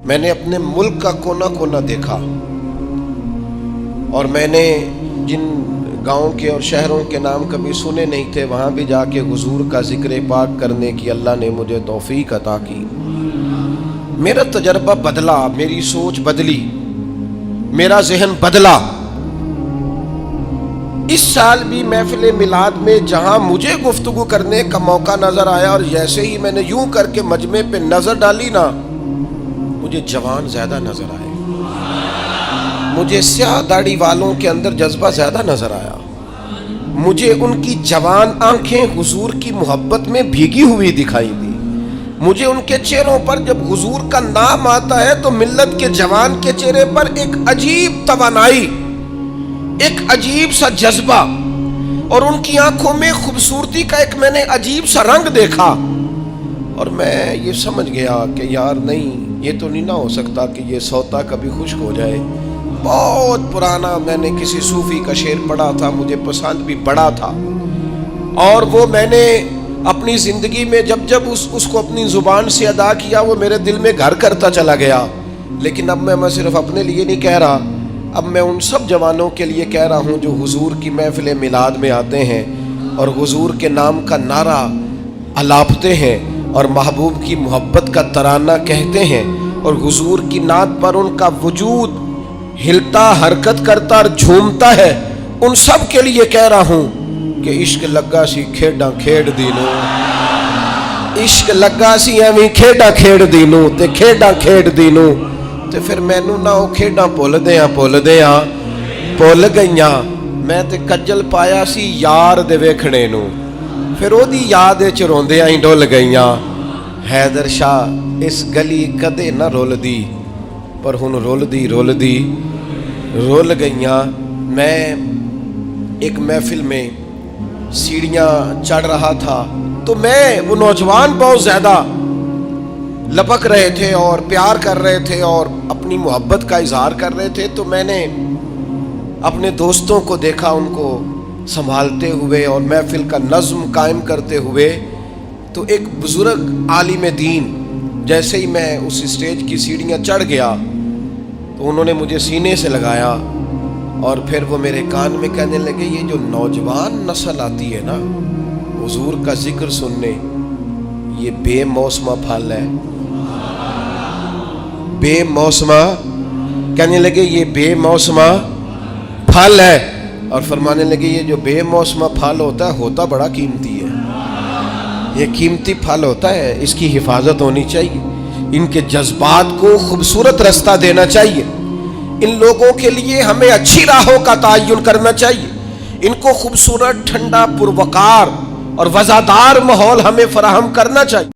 میں نے اپنے ملک کا کونا کونا دیکھا اور میں نے جن گاؤں کے اور شہروں کے نام کبھی سنے نہیں تھے وہاں بھی جا کے حضور کا ذکر پاک کرنے کی اللہ نے مجھے توفیق عطا کی۔ میرا تجربہ بدلا، میری سوچ بدلی، میرا ذہن بدلا۔ اس سال بھی محفل میلاد میں جہاں مجھے گفتگو کرنے کا موقع نظر آیا اور جیسے ہی میں نے یوں کر کے مجمع پہ نظر ڈالی نا، مجھے جوان زیادہ نظر آئے، مجھے سیاہ داڑھی والوں کے اندر جذبہ زیادہ نظر آیا، مجھے ان کی جوان آنکھیں حضور کی محبت میں بھیگی ہوئی دکھائی دی، مجھے ان کے چہروں پر جب حضور کا نام آتا ہے تو ملت کے جوان کے چہرے پر ایک عجیب توانائی، ایک عجیب سا جذبہ اور ان کی آنکھوں میں خوبصورتی کا ایک میں نے عجیب سا رنگ دیکھا اور میں یہ سمجھ گیا کہ یار نہیں، یہ تو نہیں نہ ہو سکتا کہ یہ سوتا کبھی خشک ہو جائے۔ بہت پرانا میں نے کسی صوفی کا شعر پڑھا تھا، مجھے پسند بھی بڑا تھا اور وہ میں نے اپنی زندگی میں جب اس کو اپنی زبان سے ادا کیا وہ میرے دل میں گھر کرتا چلا گیا۔ لیکن اب میں صرف اپنے لیے نہیں کہہ رہا، اب میں ان سب جوانوں کے لیے کہہ رہا ہوں جو حضور کی محفل میلاد میں آتے ہیں اور حضور کے نام کا نعرہ الاپتے ہیں اور محبوب کی محبت کا ترانہ کہتے ہیں اور حضور کی نعت پر ان کا وجود ہلتا حرکت کرتا اور جھومتا ہے، ان سب کے لیے کہہ رہا ہوں کہ عشق لگا سی کھیڈاں کھیڈ دینو، عشق لگا سی ایویں کھیڈاں کھیڈ دینو تے کھیڈاں کھیڈ دینو تے پھر مینوں نہ او کھیڈاں بھول گئیاں، میں تے کجل پایا سی یار دے ویکھنے نو، پھر او دی یاد وچ روندیاں ہی ڈول گئیاں۔ حیدر شاہ اس گلی کدے نہ رول دی پر ہن رول دی رول گئیاں۔ میں ایک محفل میں سیڑھیاں چڑھ رہا تھا تو وہ نوجوان بہت زیادہ لپک رہے تھے اور پیار کر رہے تھے اور اپنی محبت کا اظہار کر رہے تھے، تو میں نے اپنے دوستوں کو دیکھا ان کو سنبھالتے ہوئے اور محفل کا نظم قائم کرتے ہوئے۔ تو ایک بزرگ عالم دین جیسے ہی میں اس اسٹیج کی سیڑھیاں چڑھ گیا تو انہوں نے مجھے سینے سے لگایا اور پھر وہ میرے کان میں کہنے لگے یہ جو نوجوان نسل آتی ہے نا حضور کا ذکر سننے، یہ بے موسمہ پھل ہے، بے موسمہ، کہنے لگے یہ بے موسمہ پھل ہے اور فرمانے لگے یہ جو بے موسمہ پھل ہوتا بڑا قیمتی ہے، یہ قیمتی پھل ہوتا ہے، اس کی حفاظت ہونی چاہیے، ان کے جذبات کو خوبصورت رستہ دینا چاہیے، ان لوگوں کے لیے ہمیں اچھی راہوں کا تعین کرنا چاہیے، ان کو خوبصورت ٹھنڈا پروقار اور وزادار ماحول ہمیں فراہم کرنا چاہیے۔